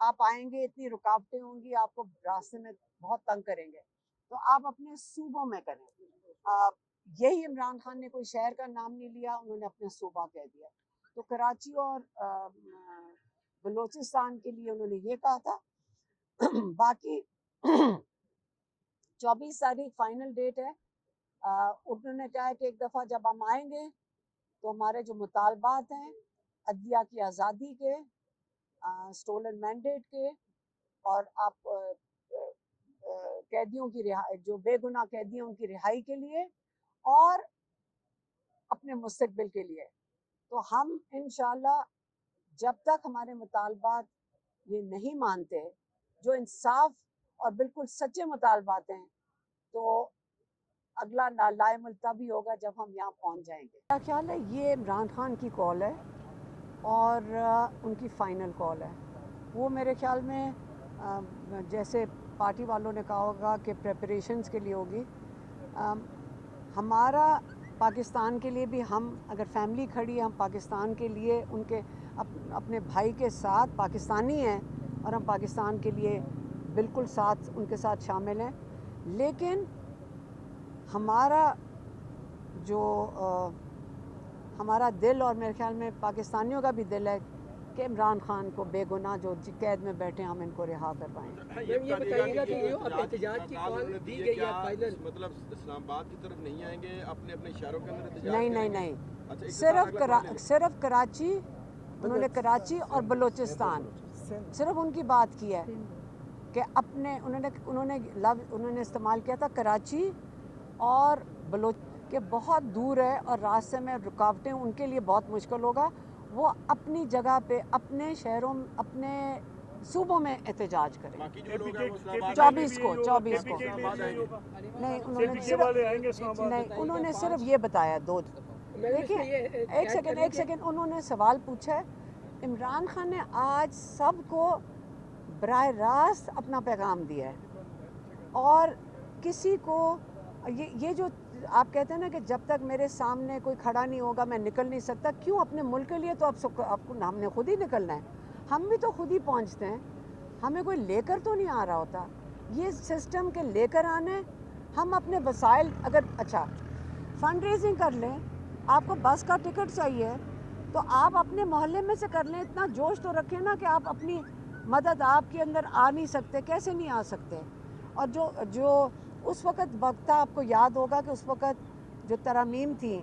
آپ آئیں گے اتنی رکاوٹیں ہوں گی, آپ کو راستے میں بہت تنگ کریں گے, تو آپ اپنے صوبوں میں کریں. یہی عمران خان نے کوئی شہر کا نام نہیں لیا, انہوں نے اپنا صوبہ کہہ دیا. تو کراچی اور بلوچستان کے لیے انہوں نے یہ کہا تھا. باقی 24 تاریخ فائنل ڈیٹ ہے. انہوں نے کہا ہے کہ ایک دفعہ جب ہم آئیں گے تو ہمارے جو مطالبات ہیں عدلیہ کی آزادی کے, سٹولن مینڈیٹ کے, اور آپ قیدیوں کی رہائی, جو بے گناہ قیدی ہیں ان کی رہائی کے لیے, اور اپنے مستقبل کے لیے, تو ہم انشاءاللہ جب تک ہمارے مطالبات یہ نہیں مانتے, جو انصاف اور بالکل سچے مطالبات ہیں, تو اگلا لائم تبھی ہوگا جب ہم یہاں پہنچ جائیں گے. میرا خیال ہے یہ عمران خان کی کال ہے اور ان کی فائنل کال ہے. وہ میرے خیال میں جیسے پارٹی والوں نے کہا ہوگا کہ پریپریشنز کے لیے ہوگی, ہمارا پاکستان کے لیے بھی, ہم اگر فیملی کھڑی ہے, ہم پاکستان کے لیے ان کے اپنے بھائی کے ساتھ پاکستانی ہیں, اور ہم پاکستان کے لیے بالکل ساتھ ان کے ساتھ شامل ہیں. لیکن ہمارا جو ہمارا دل, اور میرے خیال میں پاکستانیوں کا بھی دل ہے کہ عمران خان کو بے گناہ جو قید میں بیٹھے ہم ان کو رہا کروائیں. یہ بتائیے گا کہ احتجاج کی کال دی گئی ہے فائنل, مطلب اسلام آباد کی طرف نہیں آئیں گے, اپنے اپنے شہروں کے اندر احتجاج کریں گے؟ نہیں, صرف کراچی, انہوں نے کراچی اور بلوچستان صرف ان کی بات کی ہے کہ اپنے انہوں نے استعمال کیا تھا کراچی اور بلوچ, کہ بہت دور ہے اور راستے میں رکاوٹیں ان کے لیے بہت مشکل ہوگا. وہ اپنی جگہ پہ اپنے شہروں, اپنے صوبوں میں احتجاج کریں. 24 کو نہیں, انہوں نے صرف یہ بتایا. دیکھیں ایک سیکنڈ, انہوں نے سوال پوچھا ہے. عمران خان نے آج سب کو براہ راست اپنا پیغام دیا ہے, اور کسی کو یہ جو آپ کہتے ہیں نا کہ جب تک میرے سامنے کوئی کھڑا نہیں ہوگا میں نکل نہیں سکتا, کیوں؟ اپنے ملک کے لیے تو آپ کو ہم نے خود ہی نکلنا ہے. ہم بھی تو خود ہی پہنچتے ہیں, ہمیں کوئی لے کر تو نہیں آ رہا ہوتا. یہ سسٹم کے لے کر آنے, ہم اپنے وسائل, اگر اچھا فنڈ ریزنگ کر لیں, آپ کو بس کا ٹکٹ چاہیے تو آپ اپنے محلے میں سے کر لیں. اتنا جوش تو رکھیں نا کہ آپ اپنی مدد, آپ کے اندر آ نہیں سکتے, کیسے نہیں آ سکتے. اور جو اس وقت تھا, آپ کو یاد ہوگا کہ اس وقت جو ترامیم تھی,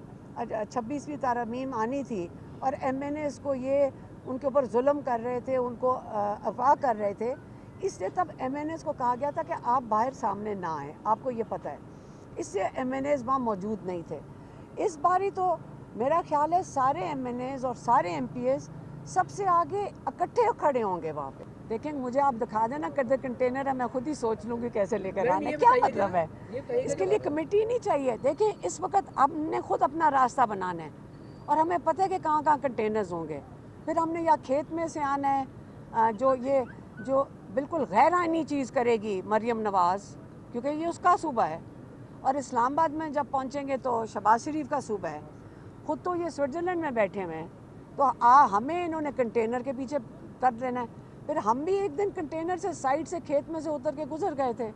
26ویں ترامیم آنی تھی, اور ایم این ایز کو یہ ان کے اوپر ظلم کر رہے تھے, ان کو اغوا کر رہے تھے, اس لیے تب ایم این ایز کو کہا گیا تھا کہ آپ باہر سامنے نہ آئیں, آپ کو یہ پتہ ہے. اس سے ایم این ایز وہاں موجود نہیں تھے. اس باری تو میرا خیال ہے سارے ایم این ایز اور سارے ایم پی ایز سب سے آگے اکٹھے کھڑے ہوں گے وہاں پہ. دیکھیں مجھے آپ دکھا دینا کدھر کنٹینر ہے, میں خود ہی سوچ لوں گی کیسے لے کر آنا, کیا مطلب ہے. اس کے لیے کمیٹی نہیں چاہیے. دیکھیں اس وقت ہم نے خود اپنا راستہ بنانا ہے, اور ہمیں پتہ ہے کہ کہاں کہاں کنٹینرز ہوں گے. پھر ہم نے یا کھیت میں سے آنا ہے, جو بالکل غیر آئینی چیز کرے گی مریم نواز, کیونکہ یہ اس کا صوبہ ہے, اور اسلام آباد میں جب پہنچیں گے تو شہباز شریف کا صوبہ ہے. خود تو یہ سوئٹزرلینڈ میں بیٹھے ہوئے ہیں, تو ہمیں انہوں نے کنٹینر کے پیچھے کر دینا ہے. پھر ہم بھی ایک دن کنٹینر سے سائڈ سے کھیت میں سے اتر کے گزر گئے تھے,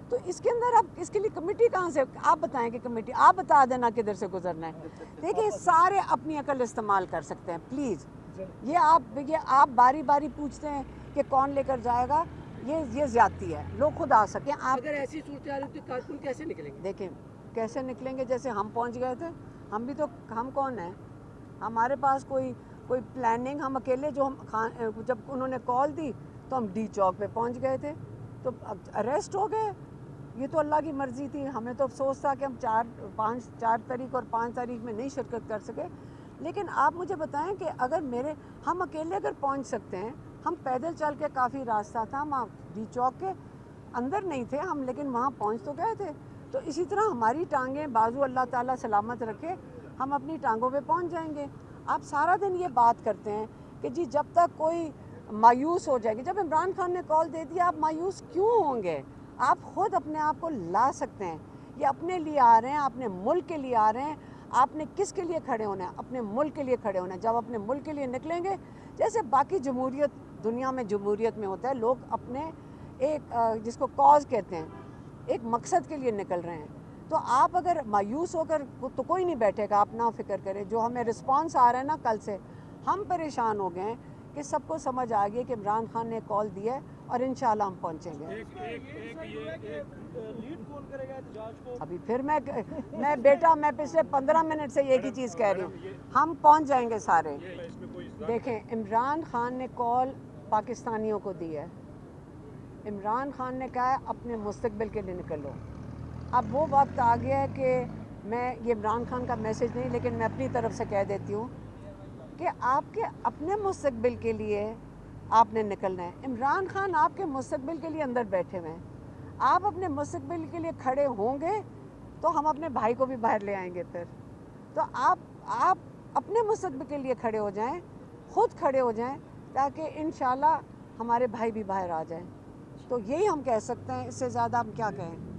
تو اس کے اندر اب اس کے لیے کمیٹی کہاں سے, آپ بتائیں کہ کمیٹی, آپ بتا دینا کدھر سے گزرنا ہے. دیکھیں سارے اپنی عقل استعمال کر سکتے ہیں پلیز. یہ آپ باری باری پوچھتے ہیں کہ کون لے کر جائے گا, یہ زیادتی ہے. لوگ خود آ سکیں. آپ اگر ایسی صورتحال ہوتی کارکن کیسے نکلیں گے؟ دیکھیں کیسے نکلیں گے, جیسے ہم پہنچ گئے تھے. ہم بھی تو, ہم کون ہیں, ہمارے پاس کوئی پلاننگ, ہم اکیلے جو جب انہوں نے کال دی تو ہم ڈی چوک پہ پہنچ گئے تھے, تو اریسٹ ہو گئے. یہ تو اللہ کی مرضی تھی. ہمیں تو افسوس تھا کہ ہم 4 تاریخ اور 5 تاریخ میں نہیں شرکت کر سکے. لیکن آپ مجھے بتائیں کہ اگر ہم اکیلے اگر پہنچ سکتے ہیں, ہم پیدل چل کے کافی راستہ تھا, ہم ڈی چوک کے اندر نہیں تھے ہم, لیکن وہاں پہنچ تو گئے تھے. تو اسی طرح ہماری ٹانگیں بازو اللہ تعالیٰ سلامت رکھے, ہم اپنی ٹانگوں پہ پہنچ جائیں گے. آپ سارا دن یہ بات کرتے ہیں کہ جی جب تک کوئی مایوس ہو جائے گی. جب عمران خان نے کال دے دیا, آپ مایوس کیوں ہوں گے؟ آپ خود اپنے آپ کو لا سکتے ہیں. یہ اپنے لیے آ رہے ہیں, اپنے ملک کے لیے آ رہے ہیں. آپ نے کس کے لیے کھڑے ہونا ہے؟ اپنے ملک کے لیے کھڑے ہونا ہے. جب اپنے ملک کے لیے نکلیں گے, جیسے باقی جمہوریت دنیا میں جمہوریت میں ہوتا ہے، لوگ اپنے ایک جس کو کاز کہتے ہیں، ایک مقصد کے لیے نکل رہے ہیں. تو آپ اگر مایوس ہو کر تو کوئی نہیں بیٹھے گا. آپ نہ فکر کریں. جو ہمیں رسپانس آ رہا ہے نا کل سے، ہم پریشان ہو گئے ہیں کہ سب کو سمجھ آ گئی کہ عمران خان نے کال دیا ہے اور انشاءاللہ ہم پہنچیں گے. ابھی پھر میں بیٹا میں پچھلے 15 منٹ سے ایک ہی چیز کہہ رہی ہوں، ہم پہنچ جائیں گے سارے. دیکھیں، عمران خان نے کال پاکستانیوں کو دی ہے. عمران خان نے کہا ہے اپنے مستقبل کے لیے نکلو. اب وہ وقت آ گیا ہے کہ یہ عمران خان کا میسج نہیں، لیکن میں اپنی طرف سے کہہ دیتی ہوں کہ آپ کے اپنے مستقبل کے لیے آپ نے نکلنا ہے. عمران خان آپ کے مستقبل کے لیے اندر بیٹھے ہوئے ہیں. آپ اپنے مستقبل کے لیے کھڑے ہوں گے تو ہم اپنے بھائی کو بھی باہر لے آئیں گے. پھر تو آپ اپنے مستقبل کے لیے کھڑے ہو جائیں، خود کھڑے ہو جائیں، تاکہ انشاءاللہ ہمارے بھائی بھی باہر آ جائیں. تو یہی ہم کہہ سکتے ہیں، اس سے زیادہ ہم کیا کہیں.